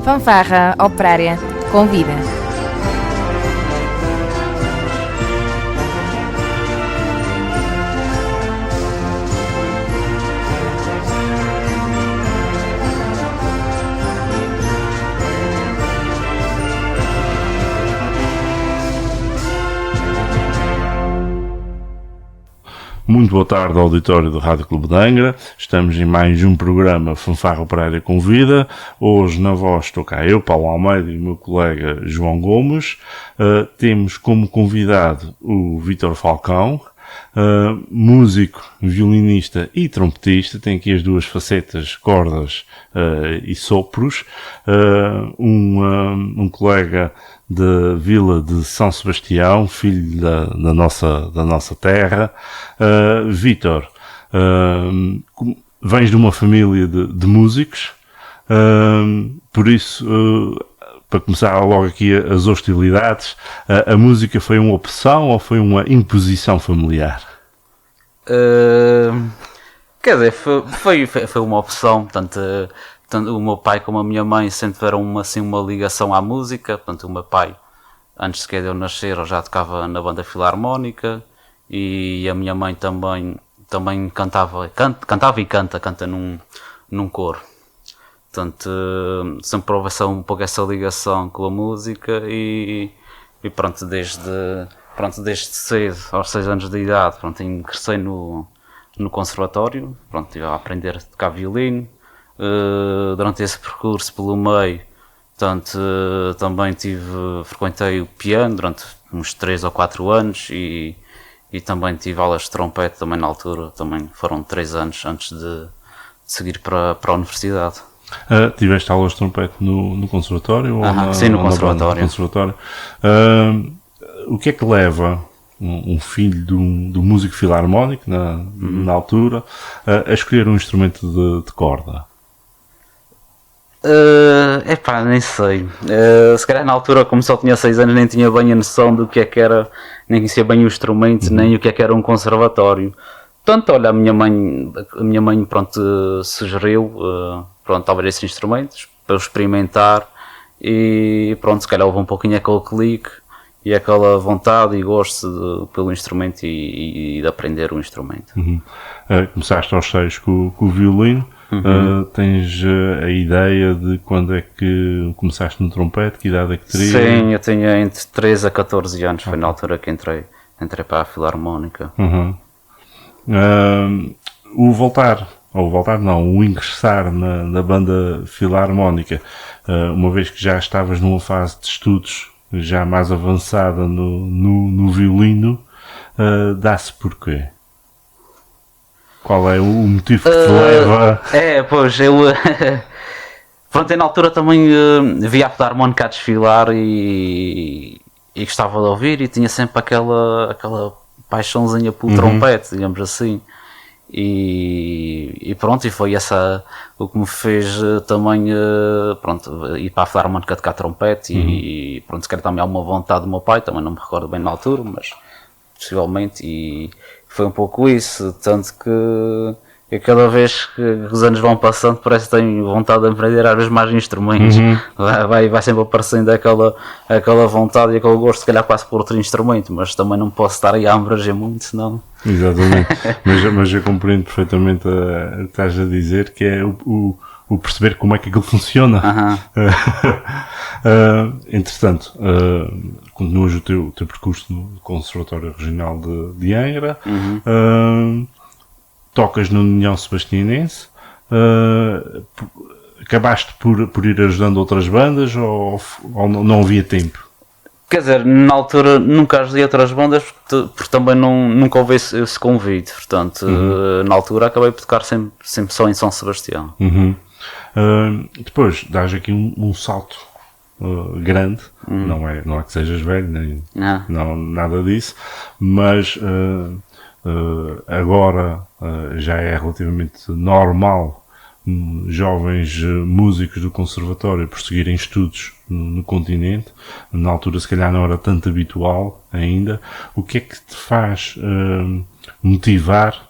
Fanfarra Operária convida. Muito boa tarde ao auditório do Rádio Clube de Angra. Estamos em mais um programa Fanfarra Operária Convida. Hoje na voz estou cá eu, Paulo Almeida, e o meu colega João Gomes. Temos como convidado o Vítor Falcão, músico, violinista e trompetista. Tem aqui as duas facetas, cordas e sopros. Um colega da Vila de São Sebastião, filho da nossa terra. Vítor, vens de uma família de músicos, por isso, para começar logo aqui as hostilidades, a música foi uma opção ou foi uma imposição familiar? Quer dizer, foi uma opção, tanto o meu pai como a minha mãe sempre tiveram uma ligação à música. Portanto, o meu pai, antes sequer de eu nascer, já tocava na banda filarmónica, e a minha mãe também cantava e canta num coro. Portanto, sempre houve um pouco essa ligação com a música e pronto, desde cedo, aos 6 anos de idade, pronto, ingressei no conservatório, pronto, estive a aprender a tocar violino. Durante esse percurso pelo meio, portanto, também frequentei o piano durante uns 3 ou 4 anos e também tive aulas de trompete também na altura, também foram 3 anos antes de seguir para a universidade. Tiveste aulas de trompete no conservatório? Sim, no conservatório. O que é que leva um filho do músico filarmónico, na altura, a escolher um instrumento de corda? Nem sei. Se calhar na altura, como só tinha 6 anos, nem tinha bem a noção do que é que era, nem conhecia bem o instrumento, nem o que é que era um conservatório. Portanto, olha, a minha mãe pronto, sugeriu talvez esses instrumentos para eu experimentar, e pronto, se calhar houve um pouquinho aquele clique e aquela vontade e gosto pelo instrumento e de aprender o instrumento. Começaste aos 6 com o violino. Tens a ideia de quando é que começaste no trompete? Que idade é que terias? Sim, eu tinha entre 13 a 14 anos, foi na altura que entrei para a filarmónica. O ingressar na banda filarmónica, uma vez que já estavas numa fase de estudos já mais avançada no violino, dá-se porquê? Qual é o motivo que te leva? Pronto, eu na altura também via a filarmónica a desfilar e gostava de ouvir, e tinha sempre aquela paixãozinha pelo trompete, digamos assim. E pronto, e foi essa o que me fez também ir para a filarmónica tocar trompete. E pronto, se calhar também há uma vontade do meu pai, também não me recordo bem na altura, mas possivelmente, e foi um pouco isso, tanto que cada vez que os anos vão passando parece que tenho vontade de aprender às vezes mais instrumentos. Vai sempre aparecendo aquela vontade e aquele gosto, se calhar quase por outro instrumento, mas também não posso estar aí a abranger muito, senão... Exatamente, mas eu compreendo perfeitamente o que estás a dizer, que é o perceber como é que aquilo funciona. Entretanto, continuas o teu percurso no Conservatório Regional de Angra, tocas no União Sebastianense, acabaste por ir ajudando outras bandas ou não havia tempo? Quer dizer, na altura nunca ajudei outras bandas porque também nunca houve esse convite, portanto, na altura acabei por tocar sempre só em São Sebastião. Depois dás aqui um salto grande, não é que sejas velho, nem nada disso, mas agora já é relativamente normal jovens músicos do conservatório prosseguirem estudos no continente. Na altura se calhar não era tanto habitual ainda. O que é que te faz motivar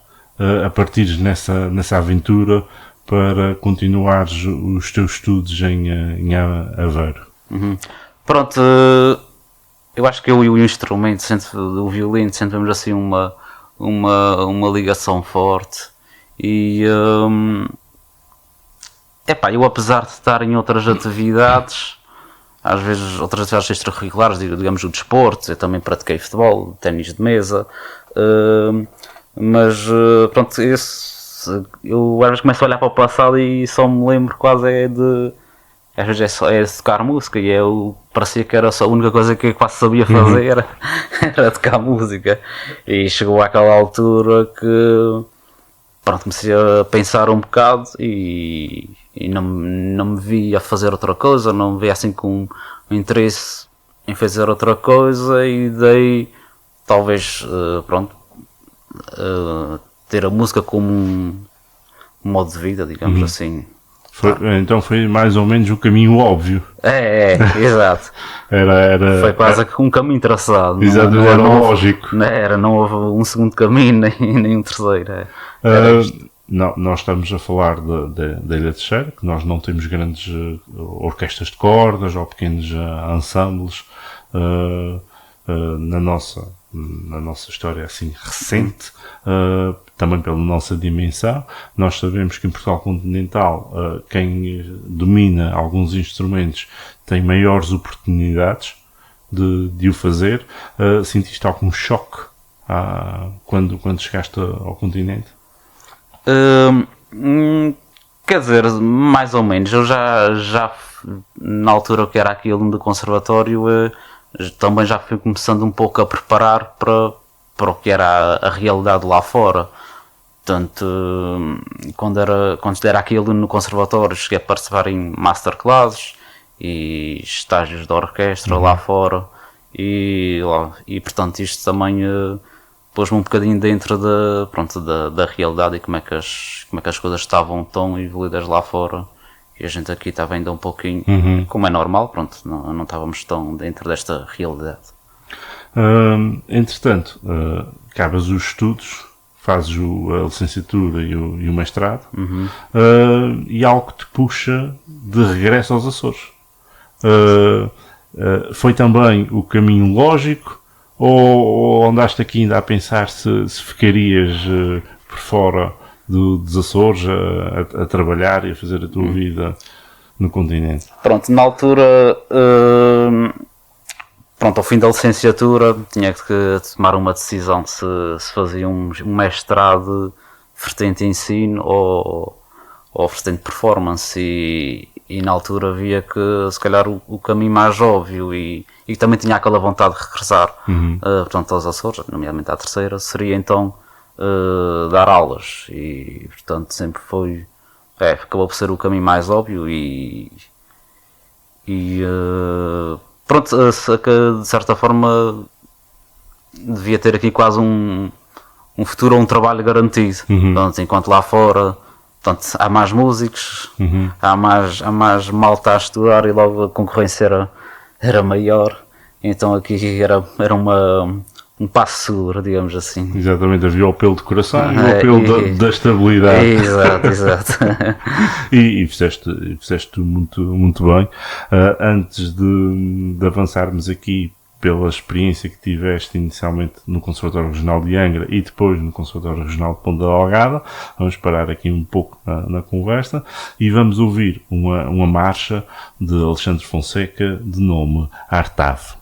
a partir nessa aventura para continuares os teus estudos em Aveiro? Pronto, eu acho que eu e o instrumento, o violino, sentimos assim uma ligação forte. E eu, apesar de estar em outras atividades, às vezes outras atividades extracurriculares, digamos o desporto, eu também pratiquei futebol, ténis de mesa, mas pronto, eu às vezes começo a olhar para o passado e só me lembro quase às vezes é tocar música, e parecia que era só a única coisa que eu quase sabia fazer, era tocar música. E chegou àquela altura que pronto, comecei a pensar um bocado e não me via a fazer outra coisa, não me via assim com interesse em fazer outra coisa, e daí talvez ter a música como um modo de vida, digamos assim. Então foi mais ou menos o caminho óbvio. Exato. Foi quase um caminho traçado. Exato, era lógico. Não houve um segundo caminho, nem um terceiro. Não, nós estamos a falar da Ilha Terceira, que nós não temos grandes orquestras de cordas ou pequenos ensembles na nossa história assim recente, também pela nossa dimensão. Nós sabemos que em Portugal continental quem domina alguns instrumentos tem maiores oportunidades de o fazer. Sentiste algum choque quando chegaste ao continente? Quer dizer, mais ou menos. Eu já na altura que era aqui aluno do conservatório, também já fui começando um pouco a preparar para o que era a realidade lá fora. Portanto, quando era aqui aluno no conservatório, cheguei a participar em masterclasses e estágios de orquestra lá fora, e portanto isto também pôs-me um bocadinho dentro da realidade e como é que as coisas estavam tão evoluídas lá fora, e a gente aqui estava ainda um pouquinho, como é normal, não estávamos tão dentro desta realidade. Entretanto, acabas os estudos, fazes a licenciatura e o mestrado, e algo te puxa de regresso aos Açores. Foi também o caminho lógico, ou andaste aqui ainda a pensar se ficarias por fora dos Açores a trabalhar e a fazer a tua vida no continente? Pronto, na altura, ao fim da licenciatura, tinha que tomar uma decisão se fazia um mestrado vertente ensino ou vertente performance, e na altura via que se calhar o caminho mais óbvio e também tinha aquela vontade de regressar aos Açores, nomeadamente à Terceira, seria então dar aulas, e portanto sempre acabou por ser o caminho mais óbvio, de certa forma devia ter aqui quase um futuro ou um trabalho garantido. Portanto, enquanto lá fora há mais músicos, há mais malta a estudar, e logo a concorrência era maior, então aqui era um passo seguro, digamos assim. Exatamente, havia o apelo de coração e o apelo da estabilidade. Exato. E fizeste muito, muito bem. Antes de avançarmos aqui pela experiência que tiveste inicialmente no Conservatório Regional de Angra e depois no Conservatório Regional de Ponta Delgada, vamos parar aqui um pouco na conversa e vamos ouvir uma marcha de Alexandre Fonseca de nome Artave.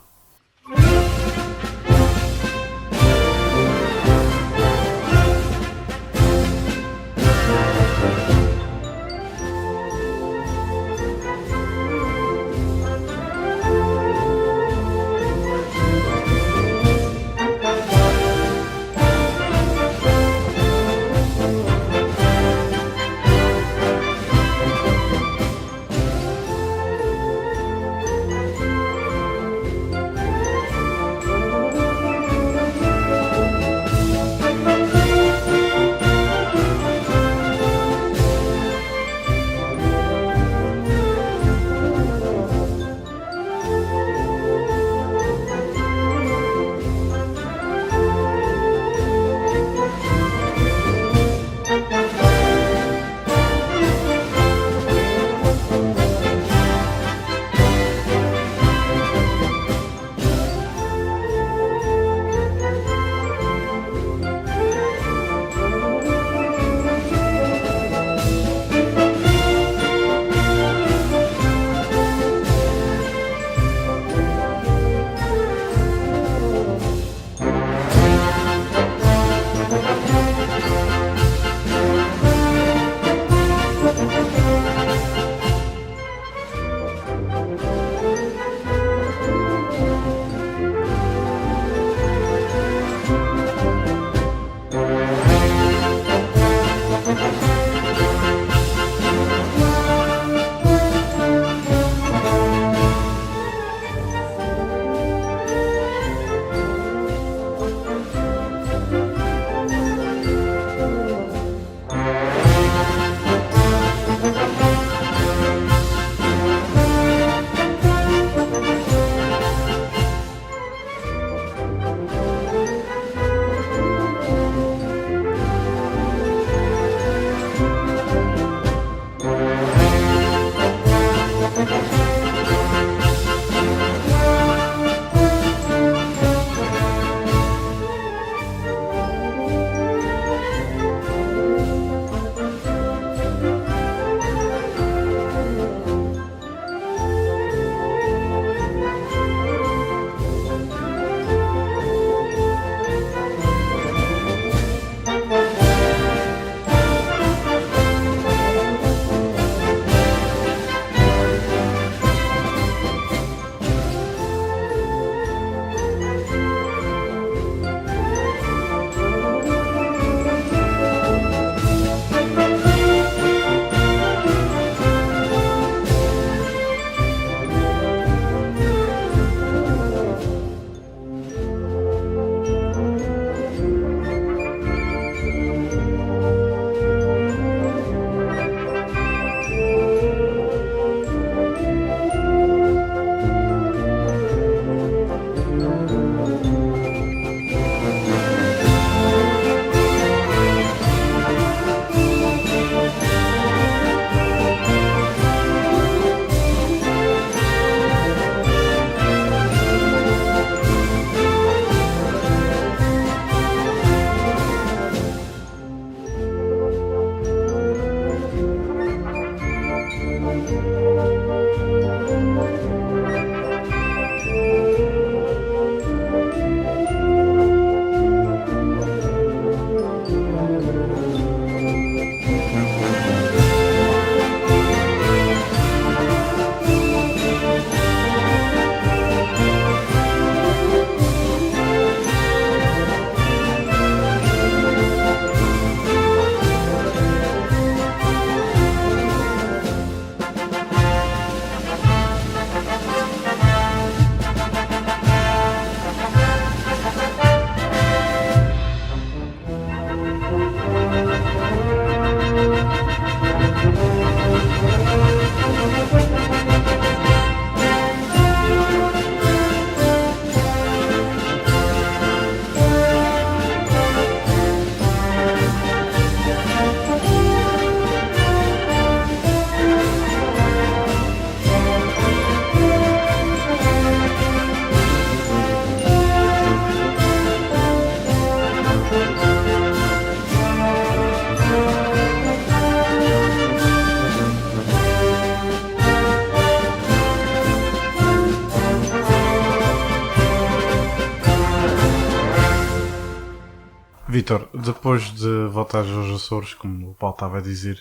Vítor, depois de voltares aos Açores, como o Paulo estava a dizer,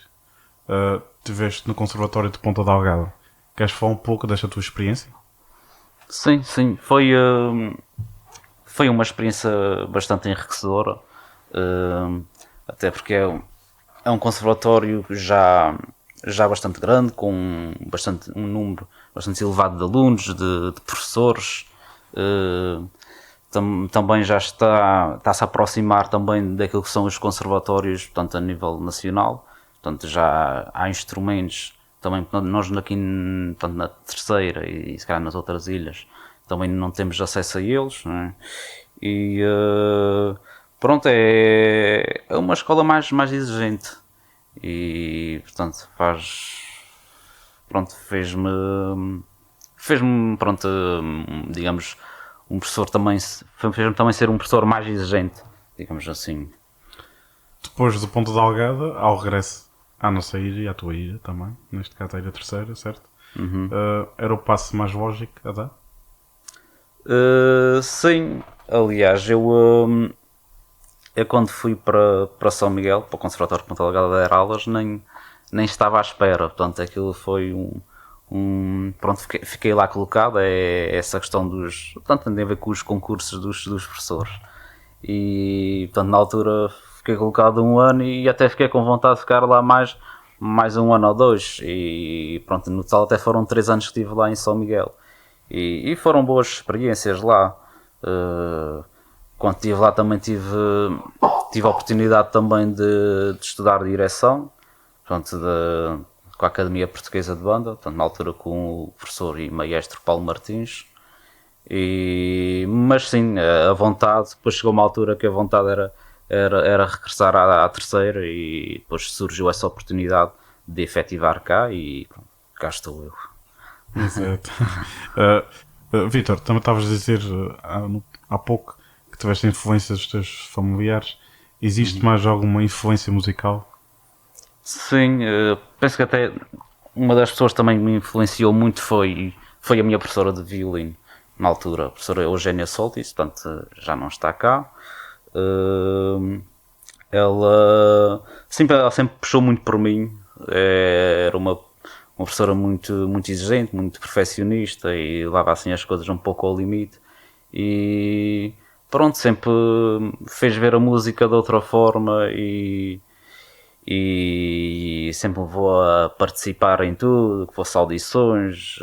estiveste no Conservatório de Ponta Delgada. Queres falar um pouco desta tua experiência? Sim, foi uma experiência bastante enriquecedora, até porque é um conservatório já bastante grande, com um número bastante elevado de alunos, de professores. Também já está-se a aproximar também daquilo que são os conservatórios, portanto, a nível nacional. Portanto, já há instrumentos, também nós aqui, portanto, na Terceira e se calhar nas outras ilhas, também não temos acesso a eles, não é? E pronto, é uma escola mais exigente e, portanto, fez-me, pronto, digamos, um professor também, fez-me também ser um professor mais exigente, digamos assim. Depois do Ponta Delgada, ao regresso à nossa ilha e à tua ilha também, neste caso a Ilha Terceira, certo? Uhum. Era o passo mais lógico a dar? Sim, aliás, eu quando fui para São Miguel, para o Conservatório de Ponta Delgada dar aulas, nem estava à espera, portanto aquilo foi pronto, fiquei lá colocado, é essa questão portanto, tem a ver com os concursos dos professores, e portanto na altura fiquei colocado 1 ano e até fiquei com vontade de ficar lá mais 1 ano ou 2, e pronto, no total até foram 3 anos que estive lá em São Miguel, e foram boas experiências lá. Quando estive lá também tive a oportunidade também de estudar direção, portanto, com a Academia Portuguesa de Banda, portanto, na altura com o professor e maestro Paulo Martins. Mas sim, a vontade, depois chegou uma altura que a vontade era regressar à Terceira, e depois surgiu essa oportunidade de efetivar cá e pronto, cá estou eu. Exato. Vítor, também estavas a dizer há pouco que tiveste influência dos teus familiares. Existe mais alguma influência musical? Sim, penso que até uma das pessoas que também me influenciou muito foi a minha professora de violino, na altura, a professora Eugénia Soltis, portanto já não está cá. Ela sempre puxou muito por mim, era uma professora muito exigente, muito perfeccionista e levava assim as coisas um pouco ao limite, e pronto, sempre fez ver a música de outra forma e sempre me levou a participar em tudo, que fosse audições,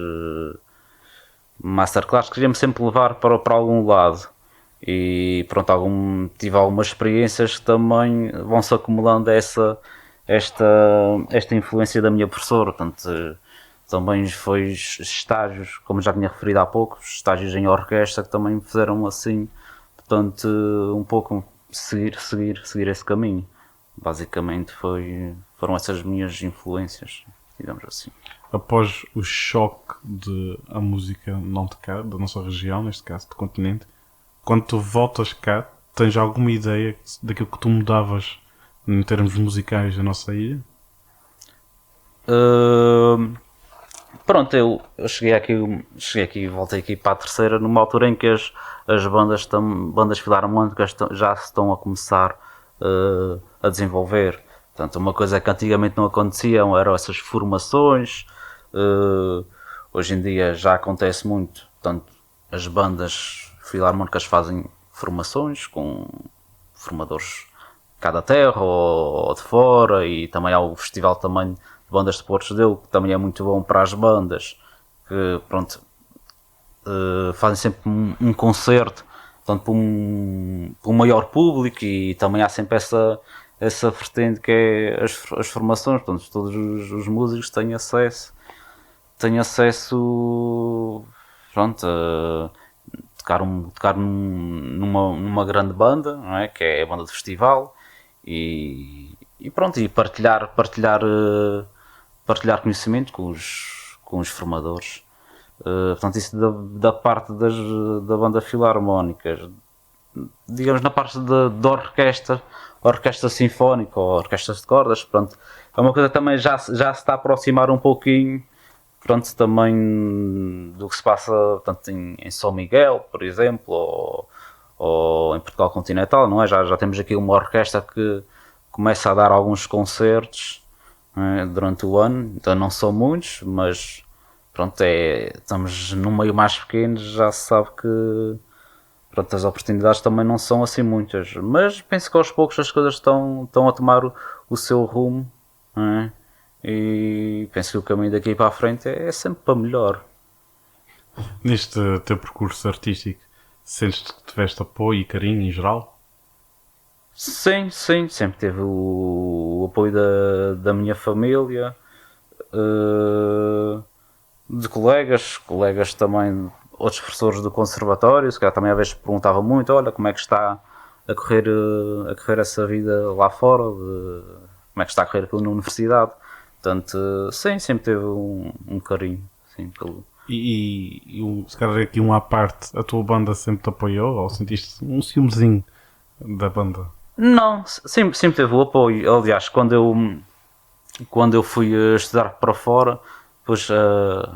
masterclass, queria-me sempre levar para algum lado, e pronto, tive algumas experiências que também vão-se acumulando esta influência da minha professora, portanto, também foi estágios, como já tinha referido há pouco, estágios em orquestra que também me fizeram assim, portanto, um pouco seguir esse caminho. Basicamente foram essas minhas influências, digamos assim. Após o choque de a música não de cá, da nossa região, neste caso do continente, quando tu voltas cá, tens alguma ideia daquilo que tu mudavas em termos musicais da nossa ilha? pronto, eu cheguei aqui e voltei aqui para a terceira, numa altura em que as bandas filarmónicas já se estão a começar a desenvolver. Portanto, uma coisa que antigamente não acontecia eram essas formações. Hoje em dia já acontece muito. Portanto, as bandas filarmónicas fazem formações com formadores cá da terra ou de fora, e também há o festival também de bandas de Porto Deu, que também é muito bom para as bandas, que pronto, fazem sempre um concerto, portanto, para um maior público, e também há sempre essa vertente que é as formações, portanto, todos os músicos têm acesso pronto, a tocar numa grande banda, não é? Que é a banda de festival, e pronto, e partilhar conhecimento com os formadores. Portanto, isso da parte da banda filarmónica. Digamos, na parte da orquestra sinfónica ou orquestras de cordas, pronto, é uma coisa que também já se está a aproximar um pouquinho, pronto, também do que se passa, portanto, em São Miguel, por exemplo, ou em Portugal Continental, não é? Já temos aqui uma orquestra que começa a dar alguns concertos, durante o ano, então não são muitos, mas pronto, estamos num meio mais pequeno, já se sabe que pronto, as oportunidades também não são assim muitas, mas penso que aos poucos as coisas estão a tomar o seu rumo, não é? E penso que o caminho daqui para a frente é sempre para melhor. Neste teu percurso artístico, sentes que tiveste apoio e carinho em geral? Sim, sempre teve o apoio da minha família, de colegas também, outros professores do conservatório, se calhar também às vezes perguntavam muito, olha, como é que está a correr essa vida lá fora, como é que está a correr aquilo na universidade. Portanto, sim, sempre teve um carinho. Sim, Se calhar aqui à parte, a tua banda sempre te apoiou, ou sentiste um ciúmezinho da banda? Não, sempre teve o apoio. Aliás, quando eu fui estudar para fora, depois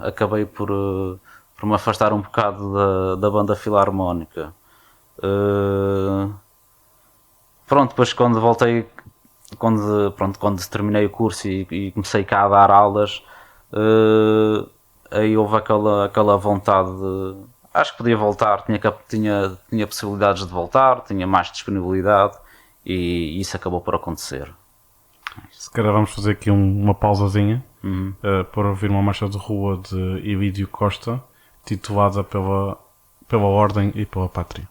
acabei por me afastar um bocado da banda filarmónica. Pronto, depois quando voltei, quando terminei o curso e comecei cá a dar aulas, aí houve aquela vontade de, acho que podia voltar, tinha possibilidades de voltar, tinha mais disponibilidade, e isso acabou por acontecer. Se calhar vamos fazer aqui uma pausazinha para ouvir uma marcha de rua de Ilídio Costa, titulada pela Ordem e pela Pátria.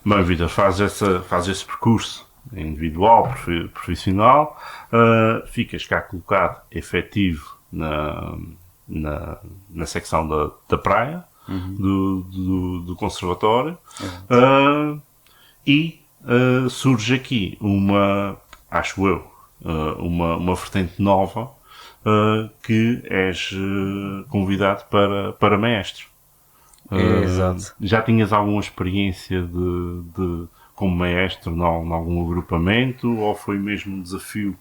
Bem, Vitor, faz esse percurso individual, profissional, ficas cá colocado efetivo na secção da praia do conservatório, e surge aqui acho eu, uma vertente nova, que és convidado para maestro. Exato. Já tinhas alguma experiência como maestro em algum agrupamento, ou foi mesmo um desafio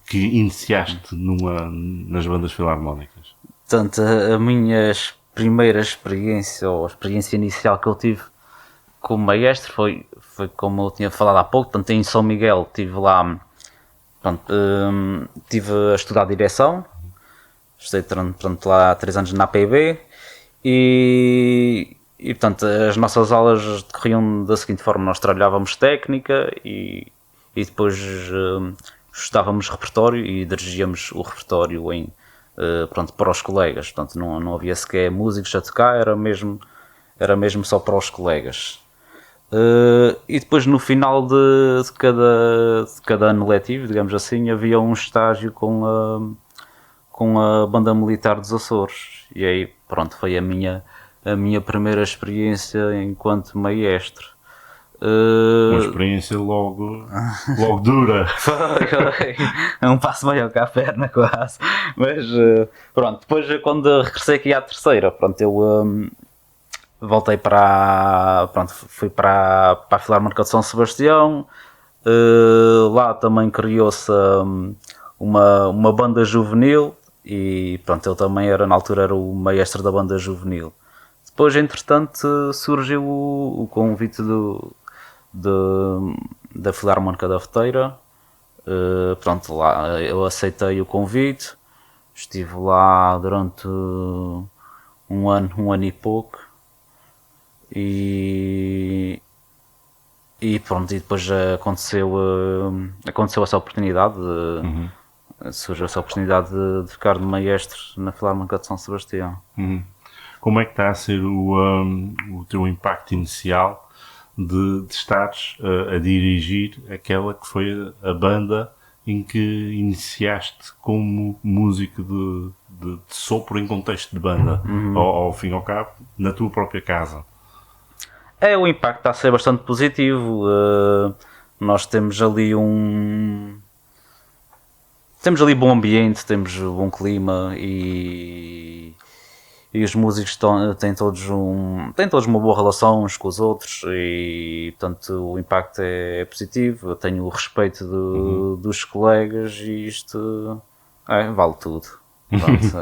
que iniciaste nas bandas filarmónicas? Portanto, a minha primeira experiência, ou a experiência inicial que eu tive como maestro foi como eu tinha falado há pouco. Portanto, em São Miguel estive lá, estive a estudar direção, estudei lá há 3 anos na APB, e portanto as nossas aulas decorriam da seguinte forma: nós trabalhávamos técnica e depois estudávamos repertório e dirigíamos o repertório para os colegas. Portanto, não havia sequer músicos a tocar, era mesmo só para os colegas. E depois, no final de cada ano letivo, digamos assim, havia um estágio com a Banda Militar dos Açores, e aí pronto, foi a minha primeira experiência enquanto maestro. Uma experiência logo dura. Foi um passo maior que a perna, quase. Mas pronto, depois quando regressei aqui à terceira, pronto, eu voltei fui para a Filarmónica de São Sebastião. Lá também criou-se uma banda juvenil, e pronto, eu também na altura era o maestro da banda juvenil. Depois, entretanto, surgiu o convite da Filarmónica da Veteira. Pronto, lá eu aceitei o convite, estive lá durante um ano e pouco, e pronto, e depois aconteceu essa oportunidade, surgiu essa oportunidade de ficar de maestro na Filarmónica de São Sebastião. Como é que está a ser o teu impacto inicial de estares a dirigir aquela que foi a banda em que iniciaste como músico de sopro em contexto de banda, ao fim e ao cabo, na tua própria casa? O impacto está a ser bastante positivo. Nós temos ali bom ambiente, temos bom clima, e os músicos têm todos uma boa relação uns com os outros, e portanto o impacto é positivo. Eu tenho o respeito dos colegas, e isto vale tudo. Pronto,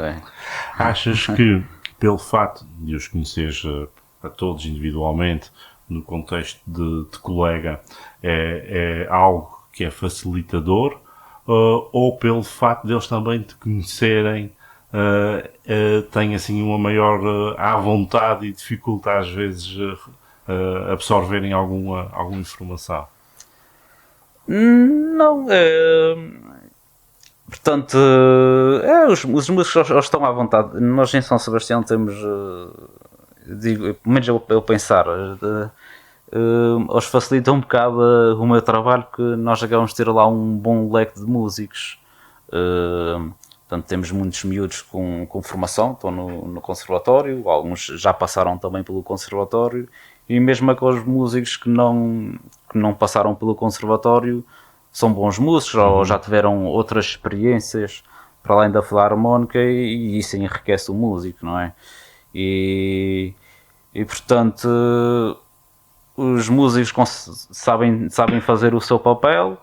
Achas que, pelo facto de os conheceres a todos individualmente, no contexto de colega, é algo que é facilitador, ou pelo facto de eles também te conhecerem, tem assim uma maior à vontade e dificulta às vezes absorverem alguma informação? Não, portanto, os músicos estão à vontade. Nós em São Sebastião temos, pelo menos eu pensar, eles facilitam um bocado o meu trabalho, que nós acabamos de ter lá um bom leque de músicos. Portanto, temos muitos miúdos com formação, estão no conservatório, alguns já passaram também pelo conservatório, e mesmo aqueles músicos que não passaram pelo conservatório são bons músicos, ou já tiveram outras experiências para além da filarmónica, e isso enriquece o músico, não é? E portanto, os músicos sabem fazer o seu papel.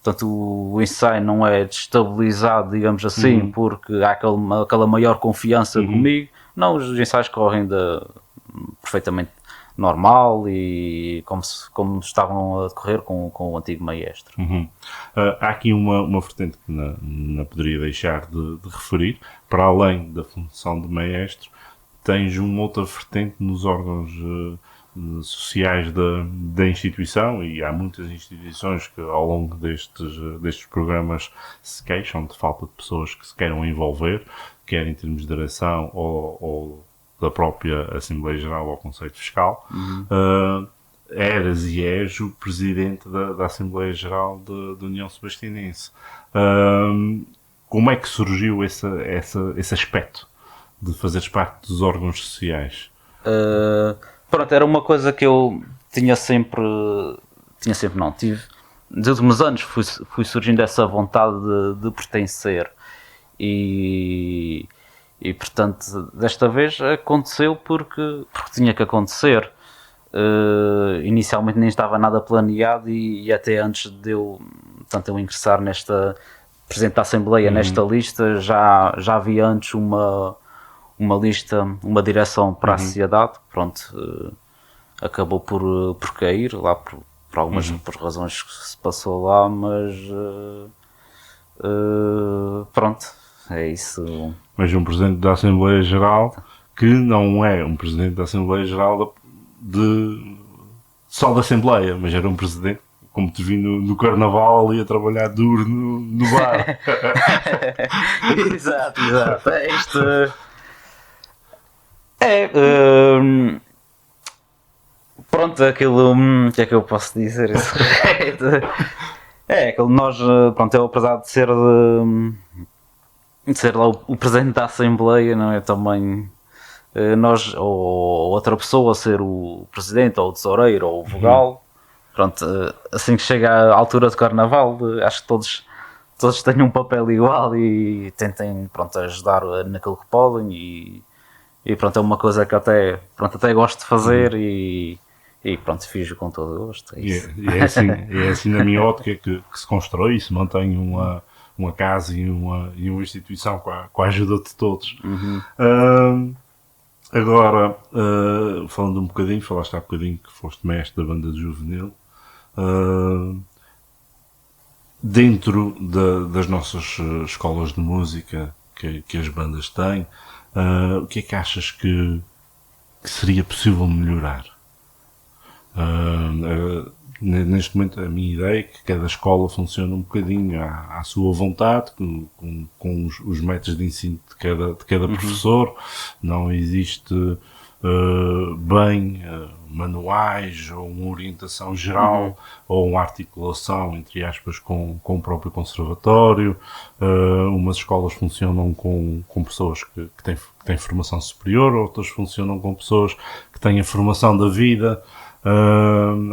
Portanto, o ensaio não é destabilizado, digamos assim, porque há aquela maior confiança comigo. Não, os ensaios correm perfeitamente normal, e como estavam a decorrer com o antigo maestro. Há aqui uma vertente que não poderia deixar de referir. Para além da função de maestro, tens uma outra vertente nos órgãos sociais da instituição, e há muitas instituições que ao longo destes programas se queixam de falta de pessoas que se queiram envolver, quer em termos de direção ou da própria Assembleia Geral ou Conselho Fiscal. Eras e és o presidente da Assembleia Geral da União Sebastinense. Como é que surgiu esse aspecto de fazeres parte dos órgãos sociais? Pronto, era uma coisa que eu tive, nos últimos anos fui surgindo essa vontade de pertencer, e portanto desta vez aconteceu porque tinha que acontecer. Inicialmente nem estava nada planeado, e até antes de eu ingressar presidente da Assembleia nesta lista, já havia antes uma lista, uma direção para a sociedade. Pronto, acabou por cair lá por algumas por razões que se passou lá, mas pronto, é isso. Mas um presidente da Assembleia Geral que não é um presidente da Assembleia Geral só da Assembleia, mas era um presidente, como te vi no Carnaval, ali a trabalhar duro no bar. Exato. Pronto, aquilo, o que é que eu posso dizer? Aquilo nós, pronto, eu apesar de ser lá o presidente da Assembleia, não é? Também nós, ou outra pessoa ser o presidente, ou o tesoureiro, ou o vogal. Pronto, assim que chega à altura de Carnaval, acho que todos têm um papel igual e tentem, pronto, ajudar naquilo que podem, e pronto, é uma coisa que até gosto de fazer, e pronto, fiz com todo o gosto. É assim na minha ótica que se constrói e se mantém uma casa e uma instituição com a ajuda de todos. Agora, falando um bocadinho, falaste há bocadinho que foste mestre da banda de juvenil. Dentro das nossas escolas de música que as bandas têm, o que é que achas que seria possível melhorar? Neste momento a minha ideia é que cada escola funciona um bocadinho à sua vontade, com os métodos de ensino de cada professor. Não existe manuais ou uma orientação geral ou uma articulação, entre aspas, com o próprio conservatório. Umas escolas funcionam com pessoas que têm formação superior, outras funcionam com pessoas que têm a formação da vida.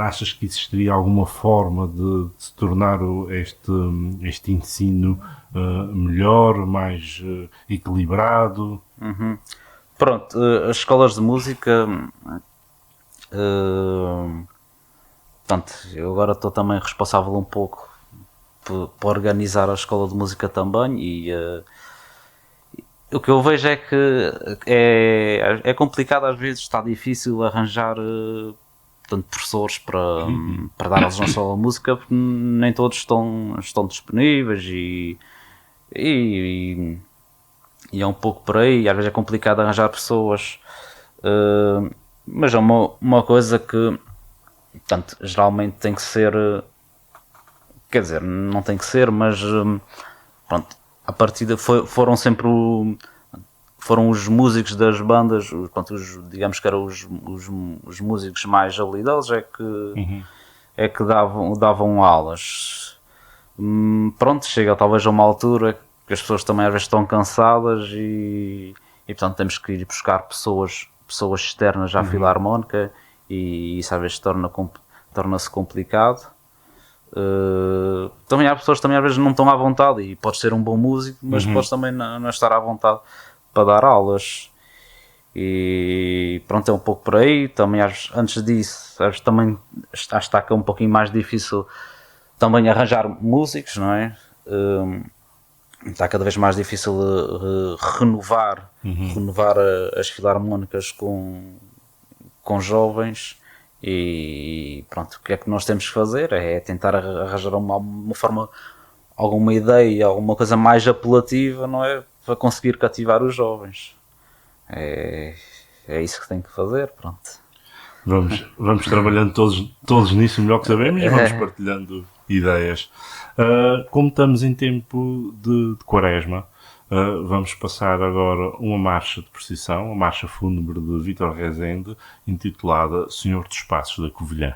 Achas que existiria alguma forma de se tornar este ensino melhor, mais equilibrado? Pronto, as escolas de música, portanto, eu agora estou também responsável um pouco por organizar a escola de música também, e o que eu vejo é que é complicado às vezes, está difícil arranjar professores para dar aulas na escola de música, porque nem todos estão disponíveis, e é um pouco por aí. Às vezes é complicado arranjar pessoas, mas é uma coisa que, portanto, geralmente tem que ser, quer dizer, não tem que ser, mas pronto, a partida foram sempre foram os músicos das bandas, pronto, digamos que eram os músicos mais habilidosos é que davam aulas. Pronto, chega talvez a uma altura que as pessoas também às vezes estão cansadas, e portanto temos que ir buscar pessoas externas à filarmónica, e isso às vezes torna-se complicado. Também há pessoas que também às vezes não estão à vontade, e podes ser um bom músico, mas podes também não estar à vontade para dar aulas, e pronto, é um pouco por aí. Também antes disso, também está cá um pouquinho mais difícil também arranjar músicos, não é? Está cada vez mais difícil renovar as filarmónicas com jovens, e pronto, o que é que nós temos que fazer é tentar arranjar uma forma, alguma ideia, alguma coisa mais apelativa, não é? Para conseguir cativar os jovens. É isso que tem que fazer, pronto. Vamos trabalhando todos nisso o melhor que sabemos e vamos partilhando ideias. Como estamos em tempo de quaresma, vamos passar agora uma marcha de procissão, a marcha fúnebre de Vítor Rezende, intitulada Senhor dos Passos da Covilhã.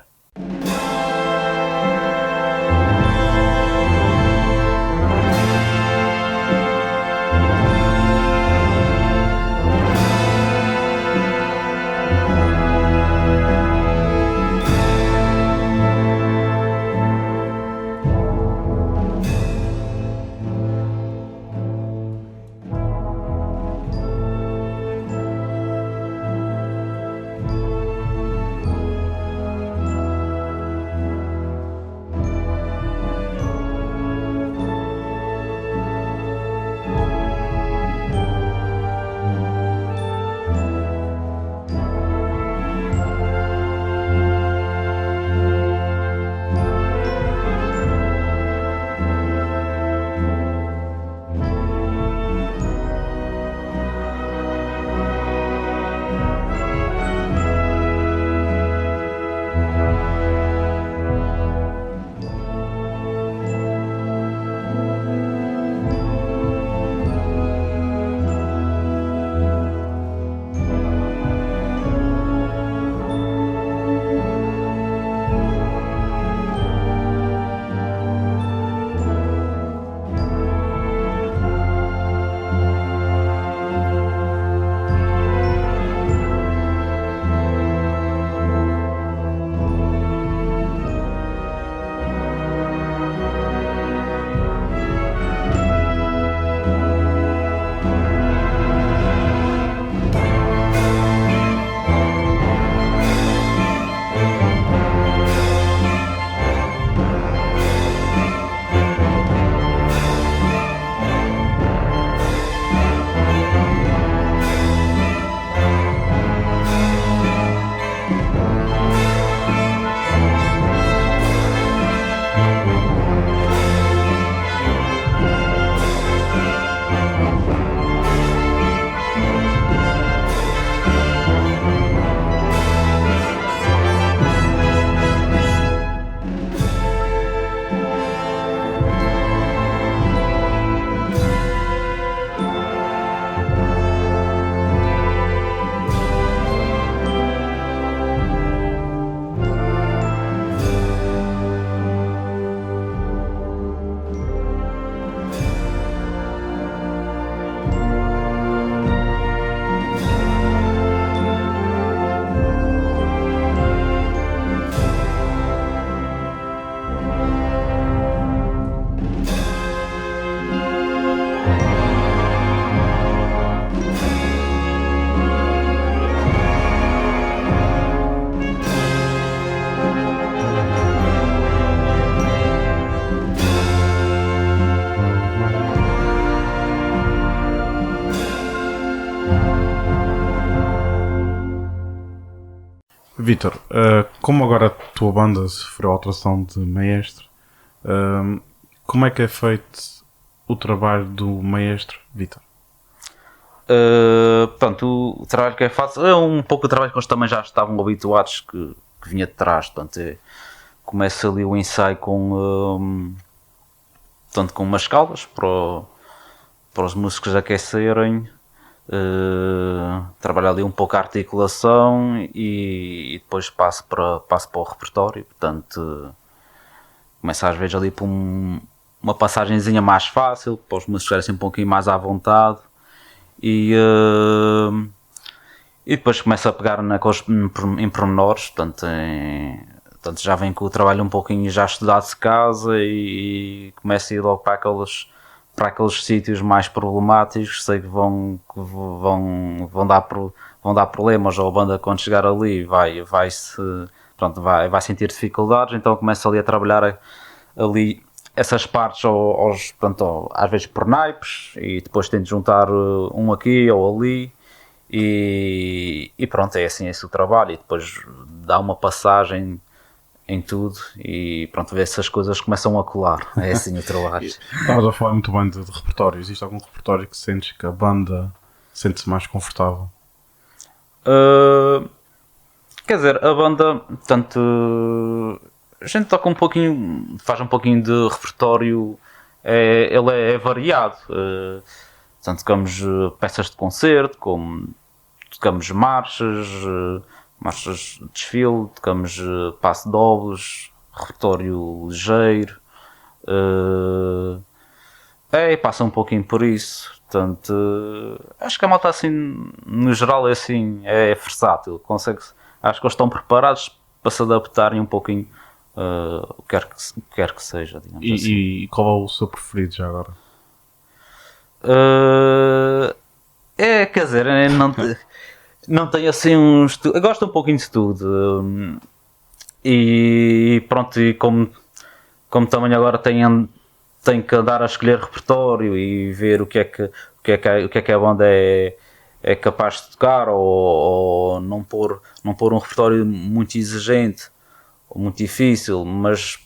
Vítor, como agora a tua banda sofreu alteração de maestro, como é que é feito o trabalho do maestro Vítor? Pronto, o trabalho que é fácil é um pouco o trabalho que eles também já estavam habituados que vinha de trás. Portanto, começa ali o ensaio com umas escalas para os músicos aquecerem, trabalhar ali um pouco a articulação e depois passo para o repertório. Portanto, começa às vezes ali por uma passagenzinha mais fácil, para os músicos estarem assim um pouquinho mais à vontade. E depois começa a pegar em pormenores, portanto já vem com o trabalho um pouquinho já estudado de casa e começa a ir logo para aqueles sítios mais problemáticos, sei que vão dar problemas, ou a banda quando chegar ali vai sentir dificuldades, então começa ali a trabalhar ali essas partes às vezes por naipes, e depois tento juntar um aqui ou ali e pronto, é assim esse o trabalho, e depois dá uma passagem em tudo e pronto, vê se as coisas começam a colar. É assim o trabalho. Estavas a falar muito bem de repertório. Existe algum repertório que sentes que a banda sente-se mais confortável? Quer dizer, a banda, portanto, a gente toca um pouquinho, faz um pouquinho de repertório, ele é variado. Portanto, tocamos peças de concerto, como tocamos marchas de desfile, tocamos passo dobles, repertório ligeiro, passa um pouquinho por isso. Portanto, acho que a malta assim, no geral, é versátil. Acho que eles estão preparados para se adaptarem um pouquinho o que quer que seja, digamos assim. E qual é o seu preferido já agora? Quer dizer, não tenho assim um estudo. Eu gosto um pouquinho de tudo. E pronto, e como também agora tenho que andar a escolher repertório e ver o que é que a banda é capaz de tocar, ou não pôr um repertório muito exigente ou muito difícil, mas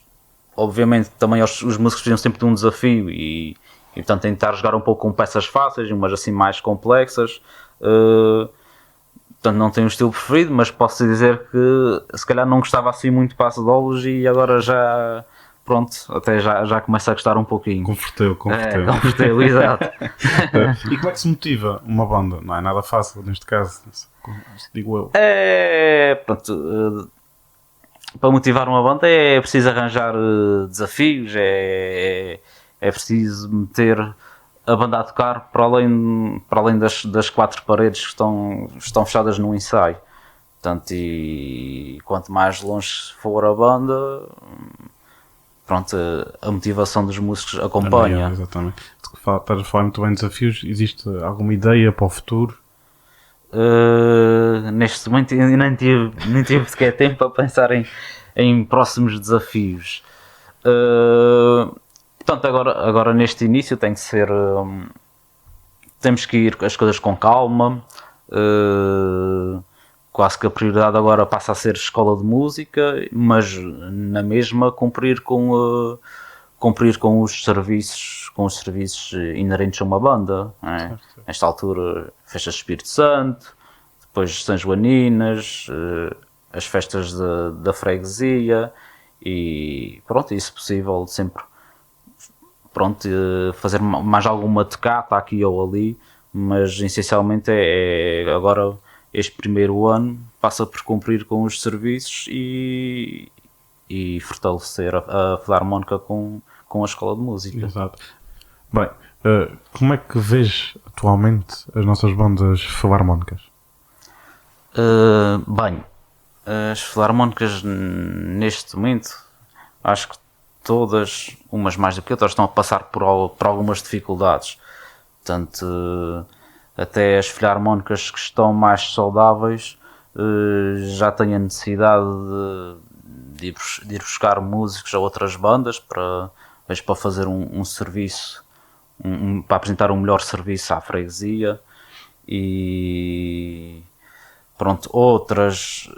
obviamente também os músicos precisam sempre de um desafio e portanto tentar jogar um pouco com peças fáceis, umas assim mais complexas. Portanto, não tenho um estilo preferido, mas posso dizer que se calhar não gostava assim muito de passo de e agora já, pronto, até já começa a gostar um pouquinho. Converteu. Converteu, exato. E como é que se motiva uma banda? Não é nada fácil neste caso, digo eu. Pronto, para motivar uma banda é preciso arranjar desafios, é preciso meter a banda a tocar para além das quatro paredes que estão fechadas no ensaio. Portanto, e quanto mais longe for a banda, pronto, a motivação dos músicos acompanha. Exatamente. Estás a falar muito bem de desafios. Existe alguma ideia para o futuro? Neste momento nem tive sequer tempo para pensar em próximos desafios. Portanto, agora neste início tem que ser. Temos que ir as coisas com calma. Quase que a prioridade agora passa a ser escola de música, mas na mesma cumprir com os serviços inerentes a uma banda. Certo. Nesta altura, festas de Espírito Santo, depois São Joaninas, as festas da freguesia e pronto, e se possível sempre fazer mais alguma tocata aqui ou ali, mas essencialmente agora este primeiro ano passa por cumprir com os serviços e fortalecer a Filarmónica com a escola de música. Exato. Bem, como é que vês atualmente as nossas bandas filarmónicas? Bem, as filarmónicas neste momento, acho que todas, umas mais do que outras, estão a passar por algumas dificuldades. Portanto, até as filarmónicas que estão mais saudáveis já têm a necessidade de ir buscar músicos a outras bandas para fazer um serviço, para apresentar um melhor serviço à freguesia. E pronto, outras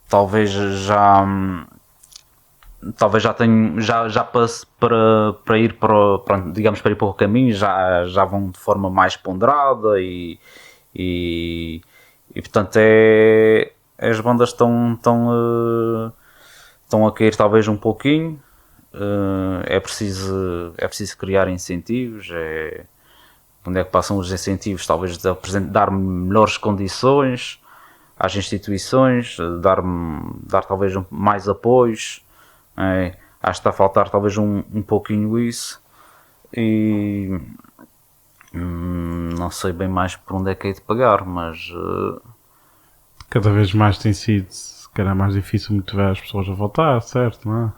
talvez já tenho já passe para ir para o caminho, já vão de forma mais ponderada e portanto as bandas estão a cair talvez um pouquinho. É preciso criar incentivos, onde é que passam os incentivos, talvez dar melhores condições às instituições, dar talvez mais apoios. Acho que está a faltar talvez um pouquinho isso e não sei bem mais por onde é que hei de pagar, mas cada vez mais tem sido, se calhar, mais difícil motivar as pessoas a voltar, certo, não é?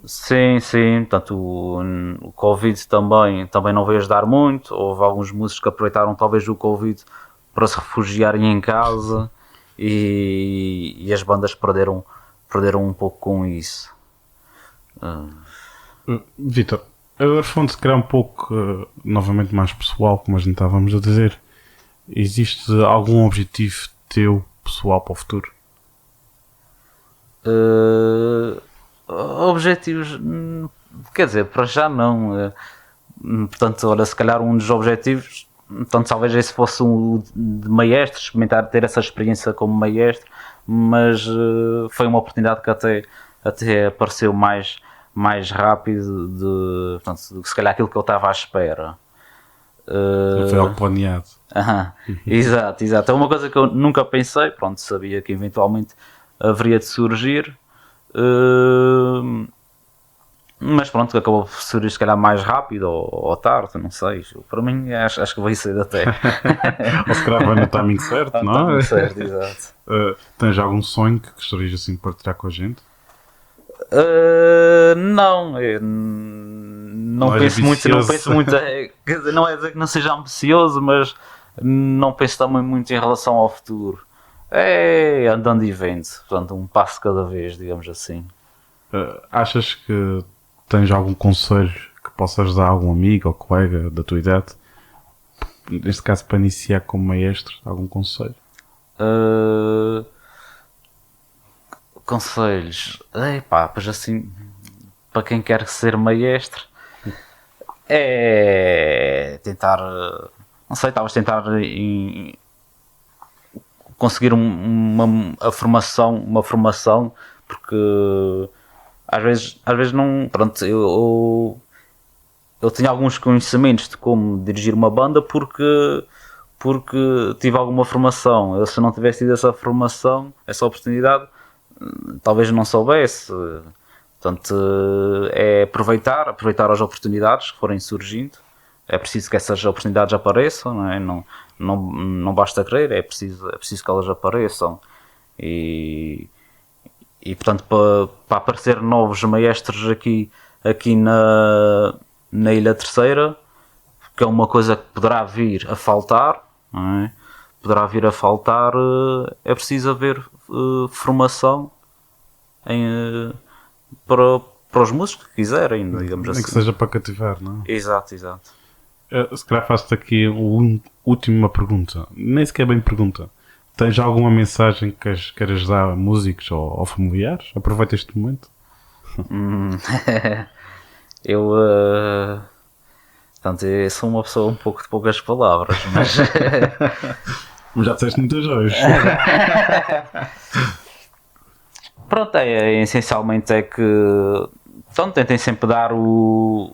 Sim, portanto o Covid também não veio ajudar muito. Houve alguns músicos que aproveitaram talvez o Covid para se refugiarem em casa e as bandas perderam um pouco com isso. Vítor, agora falando se calhar um pouco novamente mais pessoal, como a gente estávamos a dizer, existe algum objetivo teu pessoal para o futuro? Objetivos, quer dizer, para já não. Portanto, olha, se calhar um dos objetivos então talvez esse fosse um de maestro, experimentar ter essa experiência como maestro, mas foi uma oportunidade que até apareceu mais rápido portanto, do que se calhar aquilo que eu estava à espera. Não foi algo planeado. Exato. É uma coisa que eu nunca pensei, pronto, sabia que eventualmente haveria de surgir, mas pronto, acabou por surgir se calhar mais rápido ou tarde, não sei. Para mim acho que vai ser até. Ou se calhar vai no timing certo, não é? Certo, exato. Tens algum sonho que gostarias assim de partilhar com a gente? Não, eu não penso muito, quer dizer, não é dizer que não seja ambicioso, mas não penso também muito em relação ao futuro. É andando e vendo, portanto, um passo cada vez, digamos assim. Achas que tens algum conselho que possas dar a algum amigo ou colega da tua idade? Neste caso, para iniciar como maestro, algum conselho? Conselhos, pois assim, para quem quer ser maestro, é tentar, não sei, talvez tentar conseguir uma formação, porque às vezes não, pronto, eu tenho alguns conhecimentos de como dirigir uma banda porque tive alguma formação. Eu, se não tivesse tido essa formação, essa oportunidade, talvez não soubesse. Portanto, é aproveitar as oportunidades que forem surgindo. É preciso que essas oportunidades apareçam, não é? Não basta querer, é preciso que elas apareçam. E portanto, para aparecer novos maestros aqui na Ilha Terceira, que é uma coisa que poderá vir a faltar, não é? É preciso haver formação para os músicos que quiserem, digamos assim. Nem que seja para cativar, não é? Exato. Se calhar faço-te aqui uma última pergunta. Nem sequer bem pergunta. Tens alguma mensagem que queres dar a músicos ou familiares? Aproveita este momento. Portanto, eu sou uma pessoa um pouco de poucas palavras, mas... Mas já disseste muitas vezes. Pronto, essencialmente é que... Então, tentem sempre dar o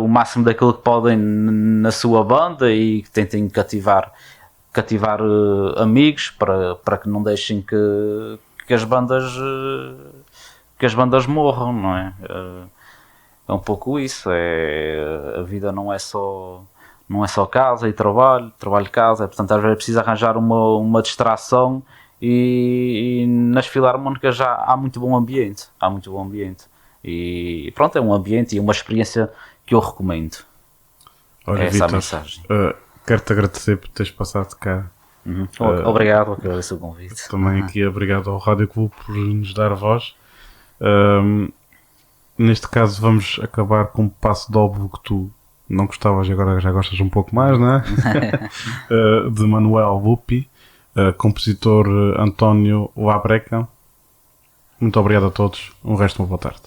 máximo daquilo que podem na sua banda e tentem cativar amigos para que não deixem que as bandas morram, não é? É um pouco isso. A vida não é só casa e trabalho casa, portanto às vezes é preciso arranjar uma distração e nas filarmónicas já há muito bom ambiente, e pronto, é um ambiente e uma experiência que eu recomendo. Olha, essa Vítor, a mensagem. Quero-te agradecer por teres passado cá. Obrigado, agradeço o convite. Também aqui obrigado ao Rádio Clube por nos dar voz. Neste caso vamos acabar com um passo de óbvio que tu não gostavas e agora já gostas um pouco mais, não é? De Manuel Lupi, compositor António Labreca. Muito obrigado a todos, um resto de uma boa tarde.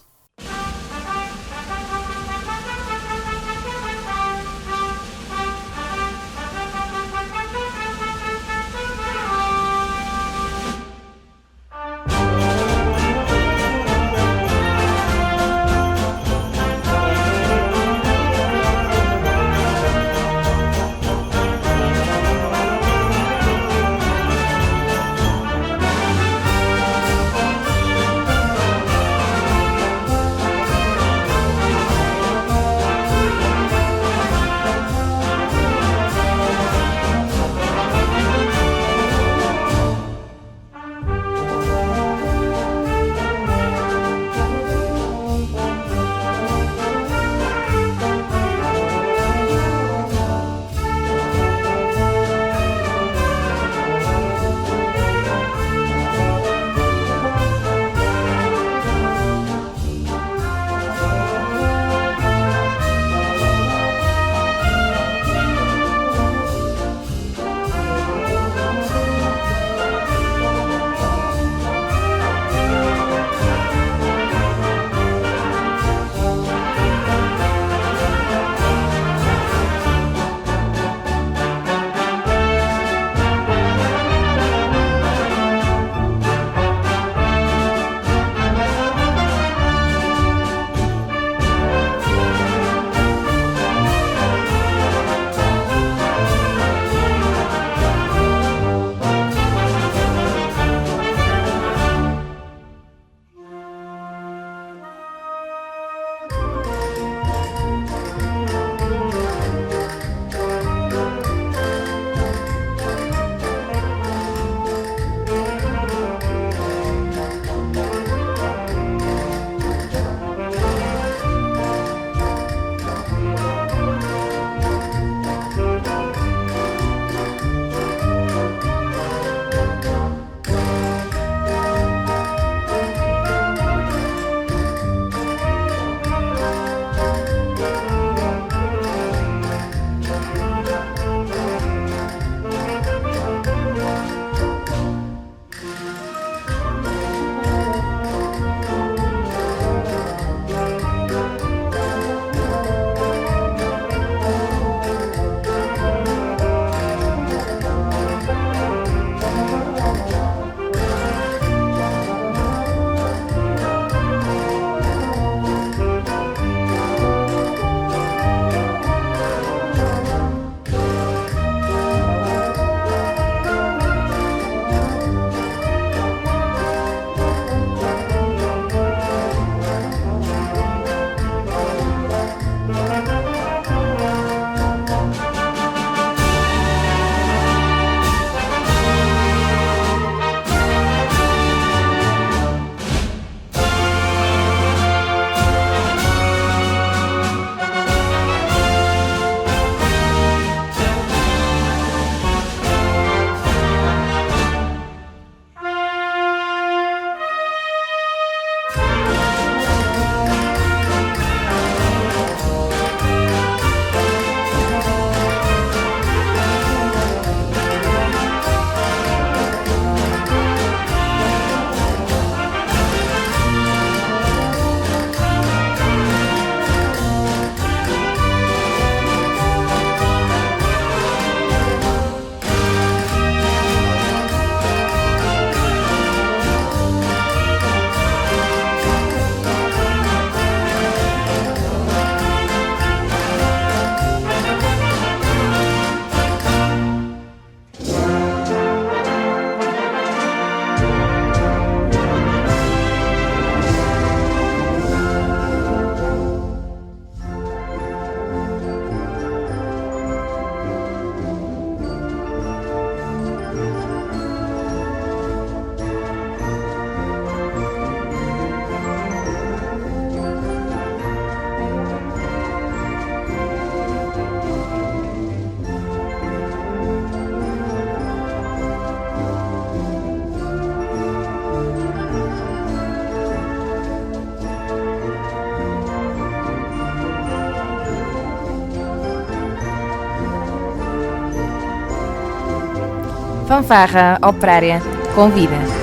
Fanfarra Operária convida.